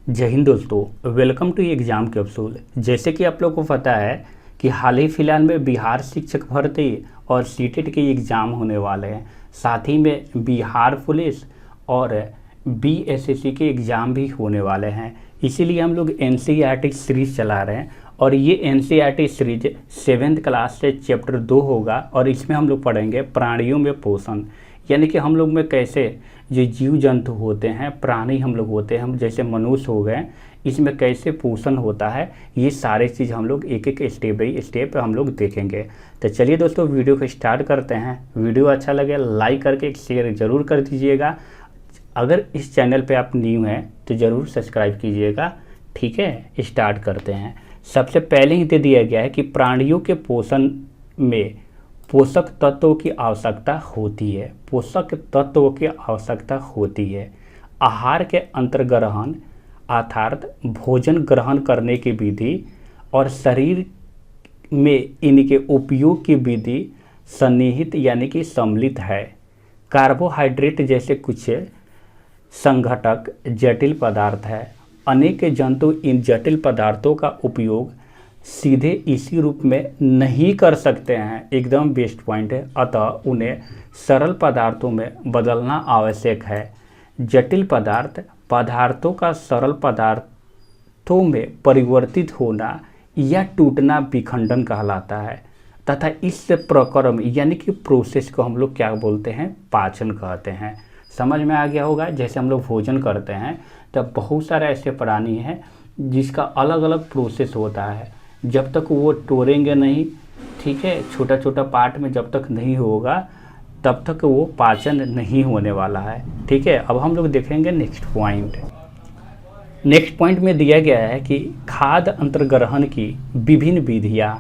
जय हिंद दोस्तों, welcome to exam capsule. जैसे कि आप लोग को पता है कि हाल ही फिलहाल में बिहार शिक्षक भर्ती और सीटेट के एग्ज़ाम होने वाले हैं। साथ ही में बिहार पुलिस और बीएसएससी के एग्ज़ाम भी होने वाले हैं। इसीलिए हम लोग एनसीईआरटी सीरीज़ चला रहे हैं और ये एनसीईआरटी सीरीज 7th क्लास से चैप्टर 2 होगा और इसमें हम लोग पढ़ेंगे प्राणियों में पोषण, यानी कि हम लोग में कैसे जो जीव जंतु होते हैं, प्राणी हम लोग होते हैं, हम जैसे मनुष्य हो गए, इसमें कैसे पोषण होता है, ये सारे चीज़ हम लोग एक एक स्टेप बाई स्टेप हम लोग देखेंगे। तो चलिए दोस्तों, वीडियो को स्टार्ट करते हैं। वीडियो अच्छा लगे लाइक करके शेयर ज़रूर कर दीजिएगा। अगर इस चैनल पे आप न्यू हैं तो ज़रूर सब्सक्राइब कीजिएगा। ठीक है, स्टार्ट करते हैं। सबसे पहले ही दे दिया गया है कि प्राणियों के पोषण में पोषक तत्वों की आवश्यकता होती है। पोषक तत्वों की आवश्यकता होती है। आहार के अंतर्ग्रहण अर्थात भोजन ग्रहण करने की विधि और शरीर में इनके उपयोग की विधि सन्निहित यानी कि सम्मिलित है। कार्बोहाइड्रेट जैसे कुछ संघटक जटिल पदार्थ है। अनेक जंतु इन जटिल पदार्थों का उपयोग सीधे इसी रूप में नहीं कर सकते हैं। एकदम बेस्ट पॉइंट है। अतः उन्हें सरल पदार्थों में बदलना आवश्यक है। जटिल पदार्थों का सरल पदार्थों में परिवर्तित होना या टूटना विखंडन कहलाता है तथा इस प्रक्रम यानी कि प्रोसेस को हम लोग क्या बोलते हैं, पाचन कहते हैं। समझ में आ गया होगा। जैसे हम लोग भोजन करते हैं तब बहुत सारे ऐसे प्राणी हैं जिसका अलग अलग प्रोसेस होता है। जब तक वो तोड़ेंगे नहीं, ठीक है, छोटा छोटा पार्ट में जब तक नहीं होगा तब तक वो पाचन नहीं होने वाला है। ठीक है, अब हम लोग देखेंगे नेक्स्ट पॉइंट। नेक्स्ट पॉइंट में दिया गया है कि खाद्य अंतर्ग्रहण की विभिन्न विधियाँ।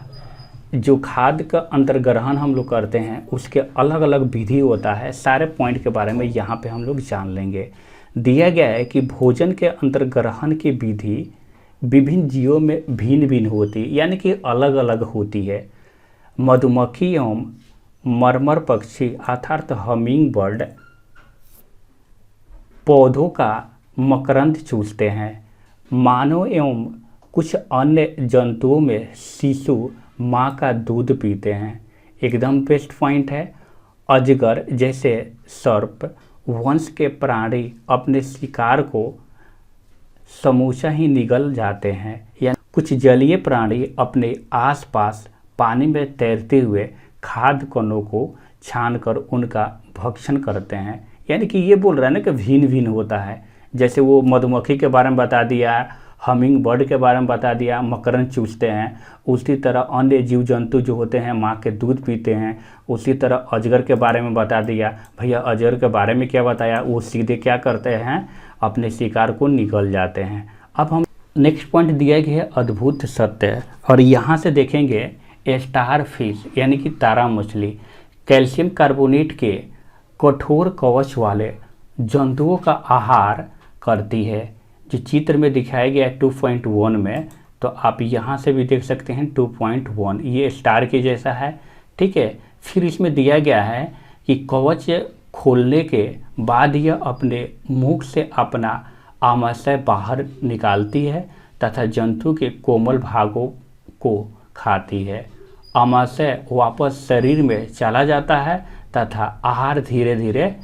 जो खाद्य का अंतर्ग्रहण हम लोग करते हैं उसके अलग अलग विधि होता है। सारे पॉइंट के बारे में यहाँ पे हम लोग जान लेंगे। दिया गया है कि भोजन के अंतर्ग्रहण की विधि विभिन्न जीवों में भिन्न भिन्न होती यानी कि अलग अलग होती है। मधुमक्खी एवं मरमर पक्षी अर्थात हमिंग बर्ड पौधों का मकरंद चूसते हैं। मानव एवं कुछ अन्य जंतुओं में शिशु माँ का दूध पीते हैं। एकदम बेस्ट पॉइंट है। अजगर जैसे सर्प वंश के प्राणी अपने शिकार को समूचा ही निगल जाते हैं। या कुछ जलीय प्राणी अपने आसपास पानी में तैरते हुए खाद्य कणों को छानकर उनका भक्षण करते हैं। यानी कि ये बोल रहा है ना कि भिन्न भिन्न होता है। जैसे वो मधुमक्खी के बारे में बता दिया, हमिंग बर्ड के बारे में बता दिया, मकरंद चूसते हैं। उसी तरह अन्य जीव जंतु जो होते हैं माँ के दूध पीते हैं। उसी तरह अजगर के बारे में बता दिया। भैया अजगर के बारे में क्या बताया, वो सीधे क्या करते हैं, अपने शिकार को निगल जाते हैं। अब हम नेक्स्ट पॉइंट दिया गया है अद्भुत सत्य, और यहाँ से देखेंगे स्टार फिश यानी कि तारा मछली कैल्शियम कार्बोनेट के कठोर कवच वाले जंतुओं का आहार करती है। जो चित्र में दिखाया गया है 2.1 में, तो आप यहाँ से भी देख सकते हैं 2.1 ये स्टार के जैसा है। ठीक है, फिर इसमें दिया गया है कि कवच खोलने के बाद यह अपने मुख से अपना आमाशय बाहर निकालती है तथा जंतु के कोमल भागों को खाती है। आमाशय वापस शरीर में चला जाता है तथा आहार धीरे धीरे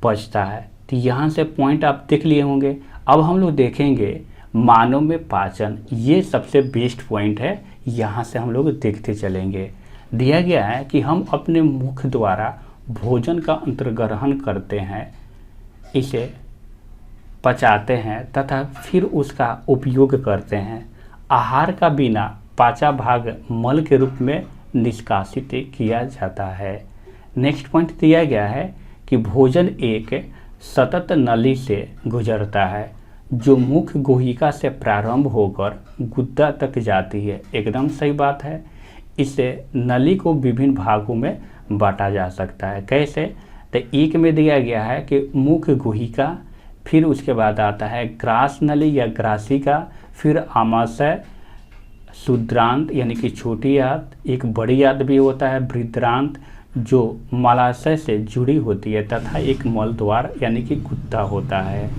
पचता है। तो यहाँ से पॉइंट आप देख लिए होंगे। अब हम लोग देखेंगे मानव में पाचन। ये सबसे बेस्ट पॉइंट है, यहाँ से हम लोग देखते चलेंगे। दिया गया है कि हम अपने मुख द्वारा भोजन का अंतर्ग्रहण करते हैं, इसे पचाते हैं तथा फिर उसका उपयोग करते हैं। आहार का बिना पाचा भाग मल के रूप में निष्कासित किया जाता है। नेक्स्ट पॉइंट दिया गया है कि भोजन एक सतत नली से गुजरता है जो मुख गुहिका से प्रारंभ होकर गुद्दा तक जाती है। एकदम सही बात है। इसे नली को विभिन्न भागों में बांटा जा सकता है। कैसे? तो एक में दिया गया है कि मुख गुहिका, फिर उसके बाद आता है ग्रास नली या ग्रासिका, फिर आमाशय, शुद्रांत यानी कि छोटी आंत, एक बड़ी आंत भी होता है बृहदांत जो मलाशय से जुड़ी होती है, तथा एक मल द्वार यानी कि गुद्दा होता है।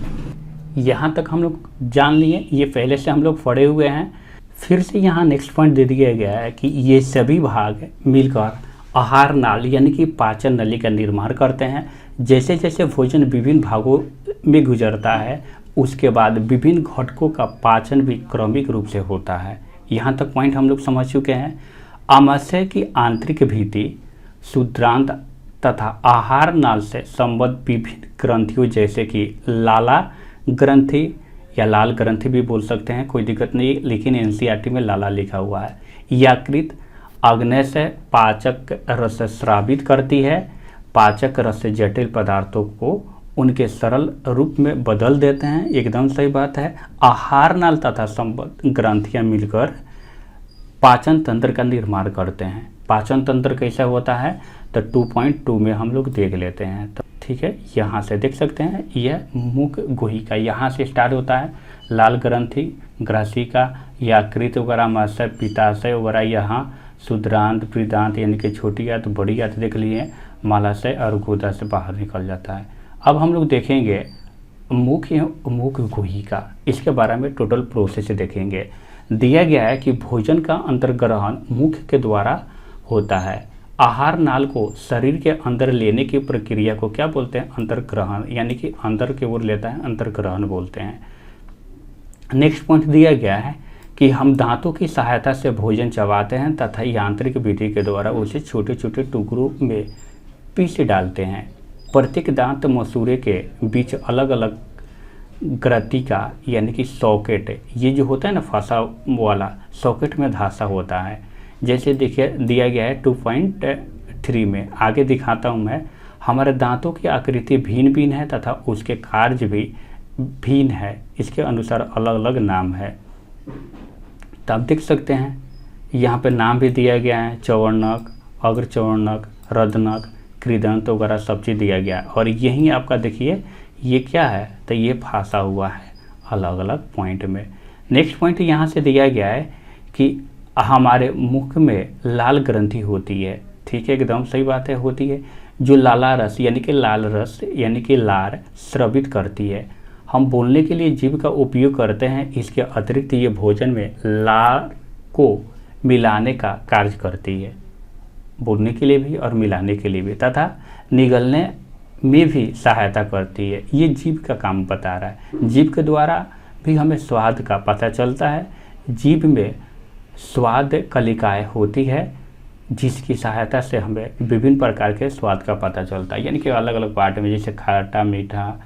यहाँ तक हम लोग जान लिए, ये पहले से हम लोग पढ़े हुए हैं। फिर से यहाँ नेक्स्ट पॉइंट दे दिया गया है कि ये सभी भाग मिलकर आहार नाल यानी कि पाचन नली का निर्माण करते हैं। जैसे जैसे भोजन विभिन्न भागों में गुजरता है उसके बाद विभिन्न घटकों का पाचन भी क्रमिक रूप से होता है। यहाँ तक पॉइंट हम लोग समझ चुके हैं। आमाशय की आंतरिक भित्ति, क्षुद्रांत तथा आहार नाल से संबद्ध विभिन्न ग्रंथियों जैसे कि लाला ग्रंथि या लाल ग्रंथि भी बोल सकते हैं, कोई दिक्कत नहीं, लेकिन एनसीईआरटी में लाला लिखा हुआ है। यकृत अग्नय से पाचक रस स्रावित करती है। पाचक रस से जटिल पदार्थों को उनके सरल रूप में बदल देते हैं, एकदम सही बात है। आहार नाल तथा संबद्ध ग्रंथियां मिलकर पाचन तंत्र का निर्माण करते हैं। पाचन तंत्र कैसा होता है तो 2.2 में हम लोग देख लेते हैं। तो ठीक है, यहाँ से देख सकते हैं यह मुख गुहिका यहाँ से स्टार्ट होता है। लाल ग्रंथि, ग्रासिका, यकृत वगैरह, आमाशय, पित्ताशय वगैरह, यहाँ क्षुद्रांत, वृद्धांत यानी कि छोटी आंत, बड़ी आंत देख लिए, मलाशय और गुदा से बाहर निकल जाता है। अब हम लोग देखेंगे मुख गुहिका, इसके बारे में टोटल प्रोसेस देखेंगे। दिया गया है कि भोजन का अंतर्ग्रहण मुख के द्वारा होता है। आहार नाल को शरीर के अंदर लेने की प्रक्रिया को क्या बोलते हैं? अंतर्ग्रहण, यानी कि अंदर की ओर लेता है, अंतर्ग्रहण बोलते हैं। नेक्स्ट पॉइंट दिया गया है कि हम दांतों की सहायता से भोजन चबाते हैं तथा यांत्रिक विधि के द्वारा उसे छोटे छोटे टुकड़ों में पीस डालते हैं। प्रत्येक दांत मसूड़े के बीच अलग अलग ग्रंथि का यानी कि सॉकेट, ये जो होता है ना फंसा वाला, सॉकेट में धासा होता है। जैसे देखिए दिया गया है 2.3 में, आगे दिखाता हूँ मैं। हमारे दांतों की आकृति भिन्न भिन्न है तथा उसके कार्य भी भिन्न है, इसके अनुसार अलग अलग नाम है। तो आप देख सकते हैं यहाँ पे नाम भी दिया गया है, चौवर्णक, अग्रचौवर्णक, रदनक, कृदंत वगैरह सब चीज़ दिया गया है। और यही आपका देखिए ये क्या है तो ये फंसा हुआ है अलग अलग पॉइंट में। नेक्स्ट पॉइंट यहाँ से दिया गया है कि हमारे मुख में लाल ग्रंथि होती है, ठीक है, एकदम सही बात है, होती है, जो लाला रस यानी कि लाल रस यानी कि लार स्रावित करती है। हम बोलने के लिए जीभ का उपयोग करते हैं, इसके अतिरिक्त ये भोजन में लार को मिलाने का कार्य करती है, बोलने के लिए भी और मिलाने के लिए भी, तथा निगलने में भी सहायता करती है। ये जीभ का काम बता रहा है। जीभ के द्वारा भी हमें स्वाद का पता चलता है। जीभ में स्वाद कलिकाएँ होती है जिसकी सहायता से हमें विभिन्न प्रकार के स्वाद का पता चलता है, यानी कि अलग अलग पार्ट में, जैसे खट्टा मीठा,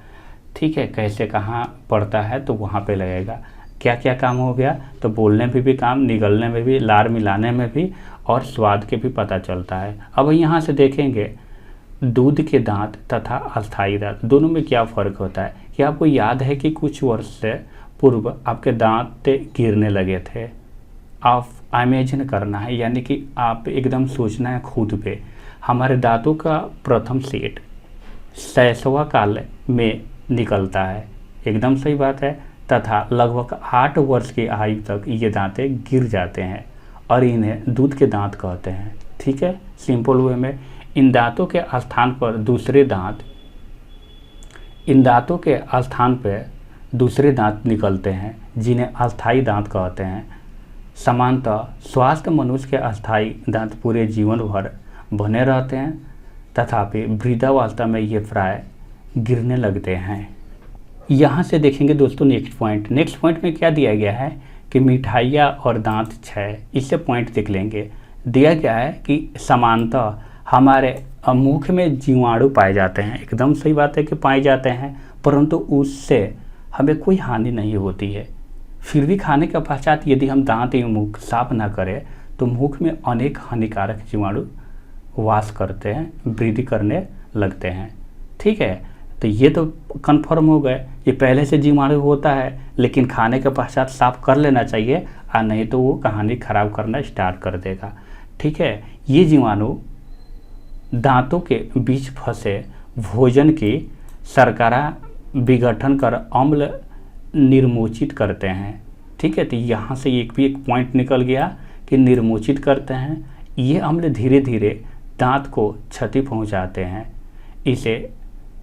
ठीक है, कैसे कहाँ पड़ता है तो वहाँ पे लगेगा। क्या क्या काम हो गया तो बोलने में भी काम, निगलने में भी, लार मिलाने में भी और स्वाद के भी पता चलता है। अब यहाँ से देखेंगे दूध के दांत तथा अस्थायी दांत दोनों में क्या फ़र्क होता है। क्या आपको याद है कि कुछ वर्ष से पूर्व आपके दांत गिरने लगे थे? आप इमेजिन करना है, यानी कि आप एकदम सोचना है खुद पे। हमारे दांतों का प्रथम सेट शैशव काल में निकलता है, एकदम सही बात है, तथा लगभग 8 वर्ष की आयु तक ये दांतें गिर जाते हैं और इन्हें दूध के दांत कहते हैं। ठीक है, सिंपल वे में इन दांतों के स्थान पर दूसरे दांत निकलते हैं जिन्हें अस्थायी दांत कहते हैं। सामान्यतः स्वस्थ मनुष्य के अस्थायी दांत पूरे जीवन भर बने रहते हैं, तथापि वृद्धावस्था में ये प्राय गिरने लगते हैं। यहाँ से देखेंगे दोस्तों नेक्स्ट पॉइंट में क्या दिया गया है कि मिठाइयाँ और दांत क्षय, इससे पॉइंट देख लेंगे। दिया गया है कि सामान्यतः हमारे मुख में जीवाणु पाए जाते हैं, एकदम सही बात है कि पाए जाते हैं, परंतु उससे हमें कोई हानि नहीं होती है। फिर भी खाने के पश्चात यदि हम दांत एवं मुख साफ ना करें तो मुख में अनेक हानिकारक जीवाणु वास करते हैं, वृद्धि करने लगते हैं। ठीक है, तो ये तो कन्फर्म हो गए, ये पहले से जीवाणु होता है, लेकिन खाने के पश्चात साफ कर लेना चाहिए, और नहीं तो वो कहानी खराब करना स्टार्ट कर देगा। ठीक है, ये जीवाणु दांतों के बीच फंसे भोजन की शर्करा विघटन कर अम्ल निर्मोचित करते हैं। ठीक है, तो यहाँ से एक पॉइंट निकल गया कि निर्मोचित करते हैं। ये अम्ल धीरे धीरे दांत को क्षति पहुँचाते हैं, इसे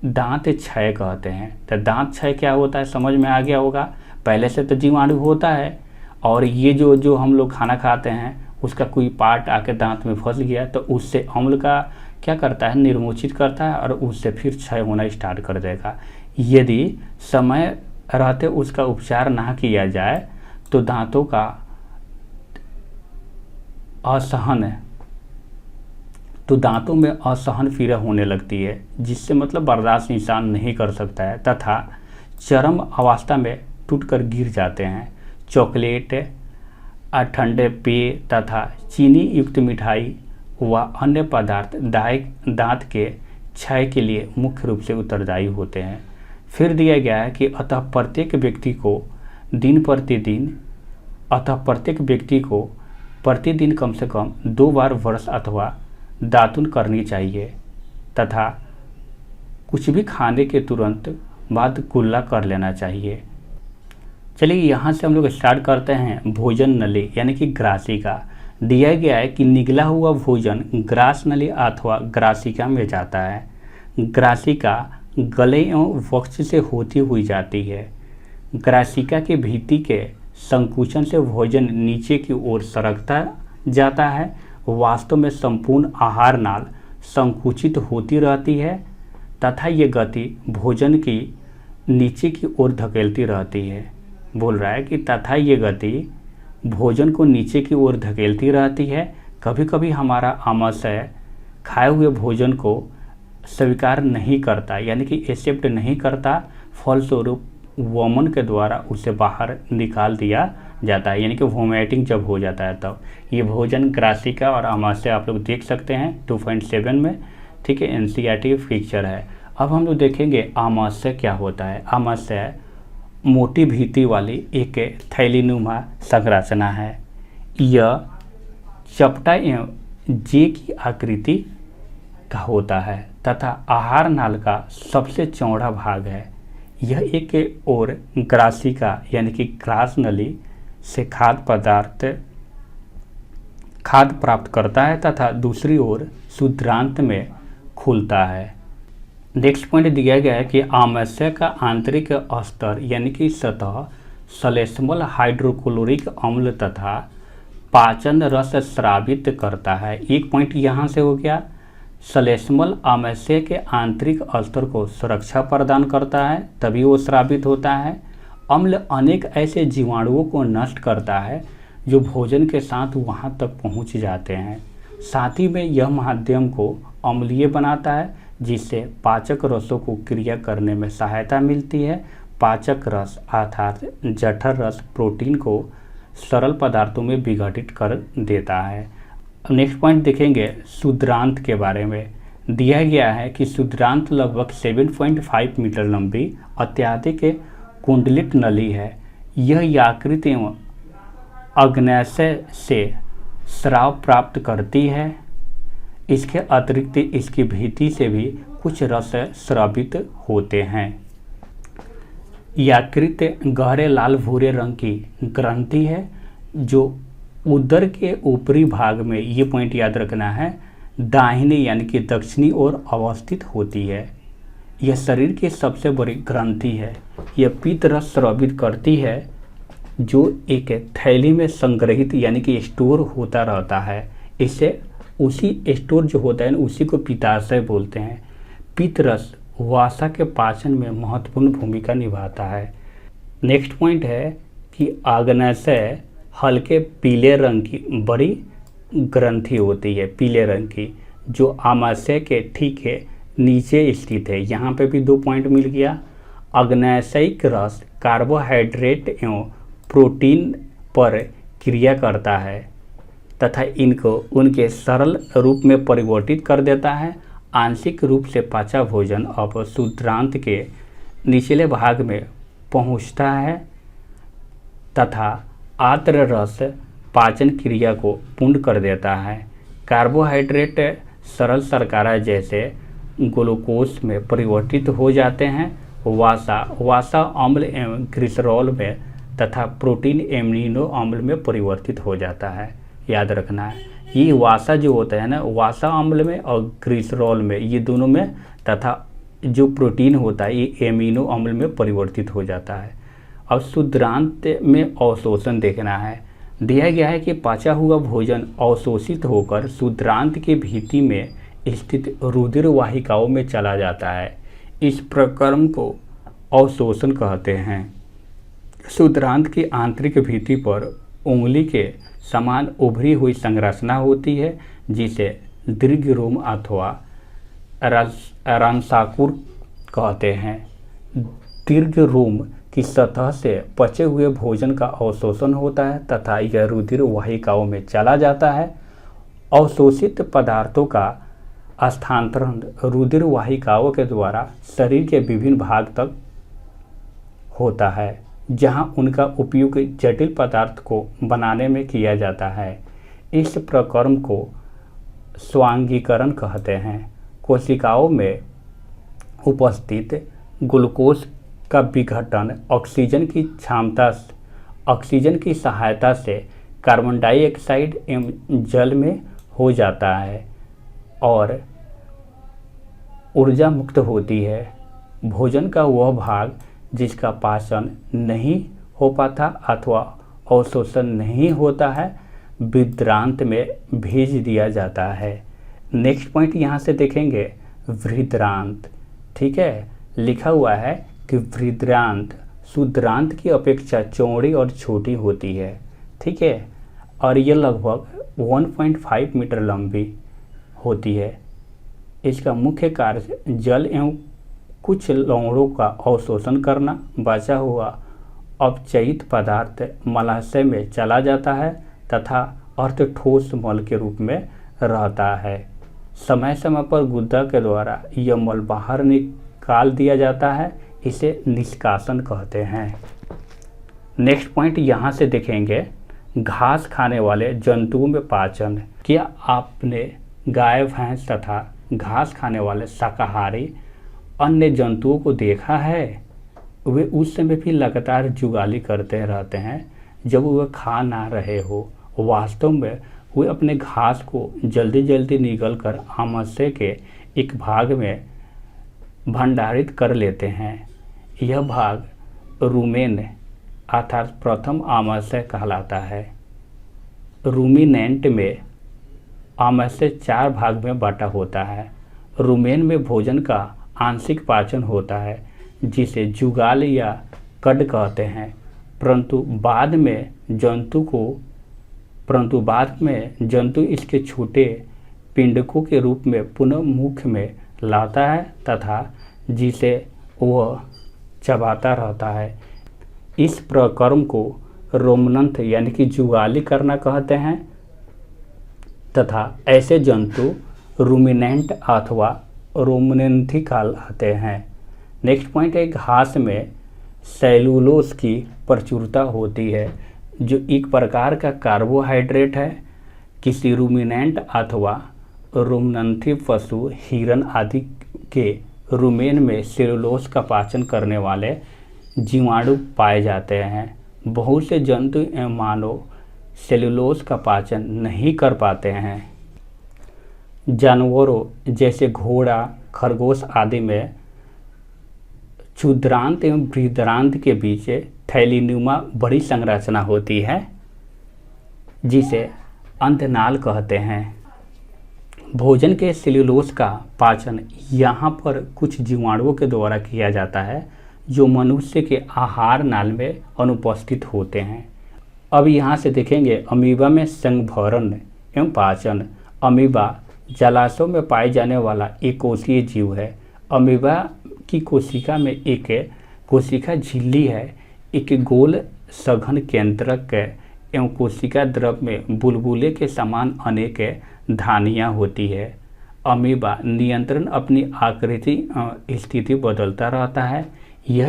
दांत क्षय कहते हैं। तो दांत क्षय क्या होता है समझ में आ गया होगा। पहले से तो जीवाणु होता है और ये जो हम लोग खाना खाते हैं उसका कोई पार्ट आके दांत में फंस गया तो उससे अम्ल का क्या करता है, निर्मोचित करता है और उससे फिर क्षय होना स्टार्ट कर देगा। यदि समय रहते उसका उपचार ना किया जाए तो दांतों का असहन तो दांतों में असहन पीड़ा होने लगती है, जिससे मतलब बर्दाश्त इंसान नहीं कर सकता है तथा चरम अवस्था में टूटकर गिर जाते हैं। चॉकलेट, ठंडे पेय तथा चीनी युक्त मिठाई व अन्य पदार्थ दांत के क्षय के लिए मुख्य रूप से उत्तरदायी होते हैं। फिर दिया गया है कि अतः प्रत्येक व्यक्ति को प्रतिदिन कम से कम 2 बार ब्रश अथवा दातुन करनी चाहिए तथा कुछ भी खाने के तुरंत बाद कुल्ला कर लेना चाहिए। चलिए यहाँ से हम लोग स्टार्ट करते हैं भोजन नली यानी कि ग्रासिका। दिया गया है कि निगला हुआ भोजन ग्रास नली अथवा ग्रासिका में जाता है। ग्रासिका गले एवं वक्ष से होती हुई जाती है। ग्रासिका के भीति के संकुचन से भोजन नीचे की ओर सरकता जाता है। वास्तव में संपूर्ण आहार नाल संकुचित होती रहती है तथा ये गति भोजन की नीचे की ओर धकेलती रहती है। बोल रहा है कि तथा ये गति भोजन को नीचे की ओर धकेलती रहती है। कभी कभी हमारा आमाशय खाए हुए भोजन को स्वीकार नहीं करता यानी कि एक्सेप्ट नहीं करता, फलस्वरूप वमन के द्वारा उसे बाहर निकाल दिया जाता है यानी कि वोमिटिंग जब हो जाता है तब। ये भोजन ग्रासिका और आमाशय आप लोग देख सकते हैं 2.7 में, ठीक है, एनसीईआरटी पिक्चर है। अब हम लोग देखेंगे आमाशय क्या होता है। आमाशय मोटी भीति वाली एक थैलीनुमा संरचना है। यह चपटा एवं जे की आकृति का होता है तथा आहार नाल का सबसे चौड़ा भाग है। यह एक और ग्रासिका यानी कि ग्रास नली से खाद्य प्राप्त करता है तथा दूसरी ओर क्षुद्रांत में खुलता है। नेक्स्ट पॉइंट दिया गया है कि आमाशय का आंतरिक स्तर यानी कि सतह श्लेष्मल हाइड्रोक्लोरिक अम्ल तथा पाचन रस स्रावित करता है। एक पॉइंट यहाँ से हो गया। श्लेष्मल आमाशय के आंतरिक स्तर को सुरक्षा प्रदान करता है तभी वो स्रावित होता है। अम्ल अनेक ऐसे जीवाणुओं को नष्ट करता है जो भोजन के साथ वहाँ तक पहुँच जाते हैं। साथ ही में यह माध्यम को अम्लीय बनाता है जिससे पाचक रसों को क्रिया करने में सहायता मिलती है। पाचक रस अर्थात जठर रस प्रोटीन को सरल पदार्थों में विघटित कर देता है। नेक्स्ट पॉइंट देखेंगे क्षुद्रांत के बारे में। दिया गया है कि क्षुद्रांत लगभग 7.5 मीटर लंबी अत्यधिक कुंडलित नली है। यह यकृत एवं अग्न्याशय से स्राव प्राप्त करती है। इसके अतिरिक्त इसकी भीति से भी कुछ रस स्रावित होते हैं। यकृत गहरे लाल भूरे रंग की ग्रंथि है जो उदर के ऊपरी भाग में, ये पॉइंट याद रखना है, दाहिनी यानी कि दक्षिणी ओर अवस्थित होती है। यह शरीर की सबसे बड़ी ग्रंथि है। यह पित्त रस स्रावित करती है जो एक थैली में संग्रहित यानी कि स्टोर होता रहता है। इससे उसी स्टोर जो होता है उसी को पित्ताशय बोलते हैं। पित्त रस वसा के पाचन में महत्वपूर्ण भूमिका निभाता है। नेक्स्ट पॉइंट है कि आग्नेयाशय हल्के पीले रंग की बड़ी ग्रंथि होती है, पीले रंग की, जो आमाशय के ठीक है नीचे स्थित है। यहाँ पे भी 2 पॉइंट मिल गया। आग्नेयाशयिक रस कार्बोहाइड्रेट एवं प्रोटीन पर क्रिया करता है तथा इनको उनके सरल रूप में परिवर्तित कर देता है। आंशिक रूप से पचा भोजन अब क्षुद्रांत के निचले भाग में पहुंचता है तथा आर्द्र रस पाचन क्रिया को पूर्ण कर देता है। कार्बोहाइड्रेट सरल शर्करा जैसे ग्लूकोज में परिवर्तित हो जाते हैं। वसा अम्ल एवं ग्लिसरॉल में तथा प्रोटीन एमिनो अम्ल में परिवर्तित हो जाता है। याद रखना है ये वसा जो होता है ना, वसा अम्ल में और ग्लिसरॉल में, ये दोनों में, तथा जो प्रोटीन होता है ये एमिनो अम्ल में परिवर्तित हो जाता है। अब क्षुद्रांत में अवशोषण देखना है। दिया गया है कि पचा हुआ भोजन अवशोषित होकर क्षुद्रांत के भीति में स्थित रुधिर वाहिकाओं में चला जाता है। इस प्रक्रम को अवशोषण कहते हैं। क्षुद्रांत की आंतरिक भित्ति पर उंगली के समान उभरी हुई संरचना होती है जिसे दीर्घ रोम अथवा रंसाकुर कहते हैं। दीर्घ रोम की सतह से पचे हुए भोजन का अवशोषण होता है तथा यह रुधिर वाहिकाओं में चला जाता है। अवशोषित पदार्थों का स्थानांतरण रुधिर वाहिकाओं के द्वारा शरीर के विभिन्न भाग तक होता है जहां उनका उपयोग जटिल पदार्थ को बनाने में किया जाता है। इस प्रक्रम को स्वांगीकरण कहते हैं। कोशिकाओं में उपस्थित ग्लूकोज का विघटन ऑक्सीजन की सहायता से कार्बन डाइऑक्साइड एवं जल में हो जाता है और ऊर्जा मुक्त होती है। भोजन का वह भाग जिसका पाचन नहीं हो पाता अथवा अवशोषण नहीं होता है विद्रांत में भेज दिया जाता है। नेक्स्ट पॉइंट यहाँ से देखेंगे वृद्रांत। ठीक है, लिखा हुआ है कि वृद्रांत क्षुद्रांत की अपेक्षा चौड़ी और छोटी होती है। ठीक है, और ये लगभग 1.5 मीटर लंबी होती है। इसका मुख्य कार्य जल एवं कुछ लवणों का अवशोषण करना। बचा हुआ अपचयित पदार्थ मलाशय में चला जाता है तथा अर्ध ठोस मल के रूप में रहता है। समय समय पर गुदा के द्वारा यह मल बाहर निकाल दिया जाता है, इसे निष्कासन कहते हैं। नेक्स्ट पॉइंट यहाँ से देखेंगे घास खाने वाले जंतुओं में पाचन। क्या आपने गाय भैंस तथा घास खाने वाले शाकाहारी अन्य जंतुओं को देखा है? वे उस समय भी लगातार जुगाली करते रहते हैं जब वे खा ना रहे हो। वास्तव में वे अपने घास को जल्दी जल्दी निगल कर आमाशय के एक भाग में भंडारित कर लेते हैं। यह भाग रूमेन अर्थात प्रथम आमाशय कहलाता है। रूमिनेंट में आमाशय 4 भाग में बटा होता है। रूमेन में भोजन का आंशिक पाचन होता है जिसे जुगाल या कड कहते हैं, परंतु बाद में जंतु इसके छोटे पिंडकों के रूप में पुनः मुख में लाता है तथा जिसे वह चबाता रहता है। इस प्रक्रम को रोमनंथ यानी कि जुगाली करना कहते हैं तथा ऐसे जंतु रूमिनेंट अथवा रोमनेंथी कहलाते हैं। नेक्स्ट पॉइंट है घास में सेलुलोज की प्रचुरता होती है जो एक प्रकार का कार्बोहाइड्रेट है। किसी रूमिनेंट अथवा रोमनंथी पशु हिरन आदि के रूमेन में सेलुलोज का पाचन करने वाले जीवाणु पाए जाते हैं। बहुत से जंतु एवं मानव सेलुलोज का पाचन नहीं कर पाते हैं। जानवरों जैसे घोड़ा खरगोश आदि में क्षुद्रांत एवं वृद्रांत के बीच थैलीनुमा बड़ी संरचना होती है जिसे अंतनाल कहते हैं। भोजन के सेलुलोज का पाचन यहाँ पर कुछ जीवाणुओं के द्वारा किया जाता है जो मनुष्य के आहार नाल में अनुपस्थित होते हैं। अब यहाँ से देखेंगे अमीबा में संघभरण एवं पाचन। अमीबा जलाशयों में पाए जाने वाला एक कोशिकीय जीव है। अमीबा की कोशिका में एक कोशिका झिल्ली है। एक गोल सघन केंद्रक एवं कोशिका द्रव में बुलबुले के समान अनेक धानियाँ होती है। अमीबा नियंत्रण अपनी आकृति स्थिति बदलता रहता है। यह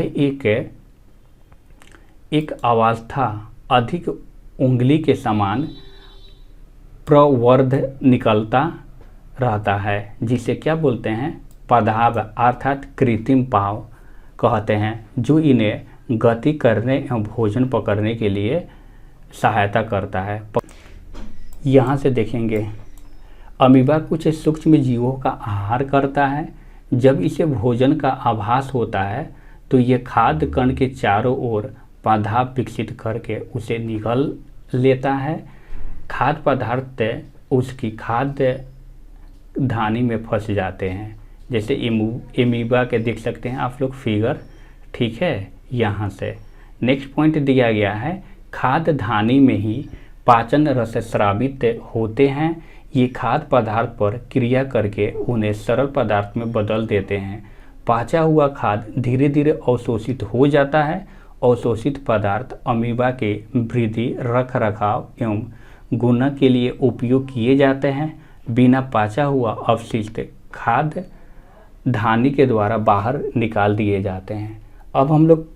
एक अवस्था अधिक उंगली के समान प्रवर्ध निकलता रहता है जिसे क्या बोलते हैं पदाव अर्थात कृत्रिम पाव कहते हैं, जो इन्हें गति करने एवं भोजन पकड़ने के लिए सहायता करता है। यहाँ से देखेंगे अमीबा कुछ सूक्ष्म जीवों का आहार करता है जब इसे भोजन का आभास होता है तो ये खाद्य कण के चारों ओर पदार्थ विकसित करके उसे निगल लेता है। खाद्य पदार्थ उसकी खाद्य धानी में फंस जाते हैं, जैसे एमीबा के देख सकते हैं आप लोग फिगर, ठीक है। यहाँ से नेक्स्ट पॉइंट दिया गया है, खाद्य धानी में ही पाचन रस स्रावित होते हैं। ये खाद्य पदार्थ पर क्रिया करके उन्हें सरल पदार्थ में बदल देते हैं। पाचा हुआ खाद्य धीरे धीरे अवशोषित हो जाता है। अवशोषित पदार्थ अमीबा के वृद्धि, रख रखाव एवं गुणन के लिए उपयोग किए जाते हैं। बिना पाचा हुआ अवशिष्ट खाद्य धानी के द्वारा बाहर निकाल दिए जाते हैं। अब हम लोग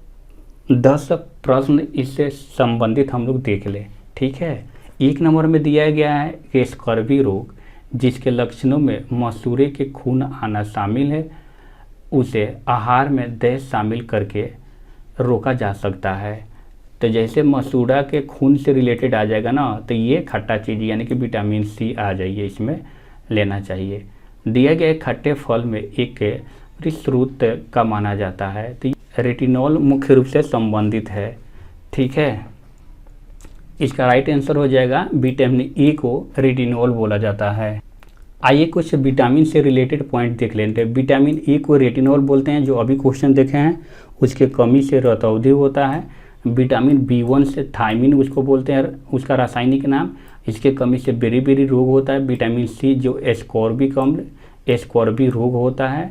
10 प्रश्न इससे संबंधित हम लोग देख लें, ठीक है। 1 नंबर में दिया गया है कि स्कर्वी रोग जिसके लक्षणों में मसूड़े के खून आना शामिल है, उसे आहार में दही शामिल करके रोका जा सकता है। तो जैसे मसूड़ा के खून से रिलेटेड आ जाएगा ना, तो ये खट्टा चीज़ यानी कि विटामिन सी आ जाइए, इसमें लेना चाहिए। दिया गया खट्टे फल में एक स्रोत का माना जाता है, तो रेटिनॉल मुख्य रूप से संबंधित है, ठीक है। इसका राइट आंसर हो जाएगा विटामिन ए को रेटिनॉल बोला जाता है। आइए कुछ विटामिन से रिलेटेड पॉइंट देख लेते हैं। विटामिन ए को रेटिनॉल बोलते हैं, जो अभी क्वेश्चन देखे हैं, उसके कमी से रतौंधी होता है। विटामिन B1 से थायमिन उसको बोलते हैं, उसका रासायनिक नाम, इसके कमी से बेरी रोग होता है। विटामिन सी जो एस्कॉर्बिक अम्ल, एस्कॉर्बी रोग होता है,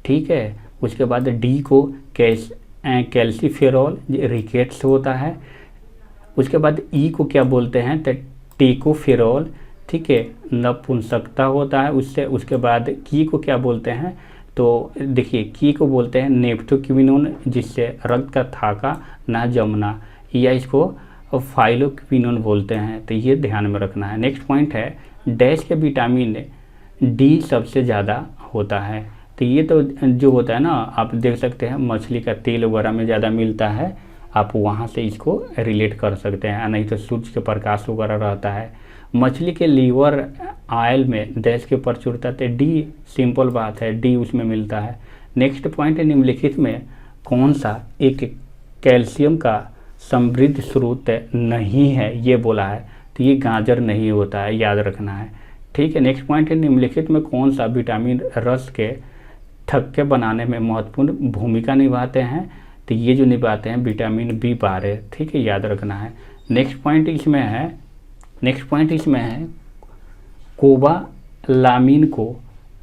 ठीक है। उसके बाद डी को कैल्सीफेरॉल रिकेट्स होता है। उसके बाद ई को क्या बोलते हैं, तो टेकोफेरॉल, ठीक है, नपुंसकता होता है उससे। उसके बाद की को क्या बोलते हैं, तो देखिए की को बोलते हैं नेफ्थोक्विनोन, जिससे रक्त का थाका ना जमना, या इसको फाइलोक्विनोन बोलते हैं, तो ये ध्यान में रखना है। नेक्स्ट पॉइंट है, डैश के विटामिन डी सबसे ज़्यादा होता है। तो ये तो जो होता है ना, आप देख सकते हैं मछली का तेल वगैरह में ज़्यादा मिलता है, आप वहाँ से इसको रिलेट कर सकते हैं। नहीं तो सूर्य के प्रकाश वगैरह रहता है। मछली के लीवर ऑयल में डैश के प्रचुरता है, डी सिंपल बात है, डी उसमें मिलता है। नेक्स्ट पॉइंट है, निम्नलिखित में कौन सा एक कैल्शियम का समृद्ध स्रोत नहीं है, ये बोला है, तो ये गाजर नहीं होता है, याद रखना है, ठीक है। नेक्स्ट पॉइंट है, निम्नलिखित में कौन सा विटामिन रस के थक्के बनाने में महत्वपूर्ण भूमिका निभाते हैं, तो ये जो निभाते हैं विटामिन B12, ठीक है, याद रखना है। नेक्स्ट पॉइंट इसमें है कोबालामिन को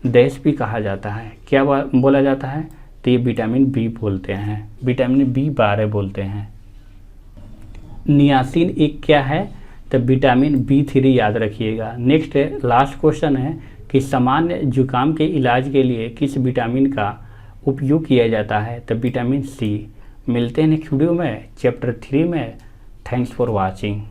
डैश भी कहा जाता है, क्या बोला जाता है, तो ये विटामिन बी बोलते हैं, विटामिन B12 बोलते हैं। नियासिन एक क्या है, तो विटामिन B3 याद रखिएगा। नेक्स्ट लास्ट क्वेश्चन है कि सामान्य जुकाम के इलाज के लिए किस विटामिन का उपयोग किया जाता है, तो विटामिन सी। मिलते हैं नेक्स्ट वीडियो में चैप्टर 3 में। Thanks for watching.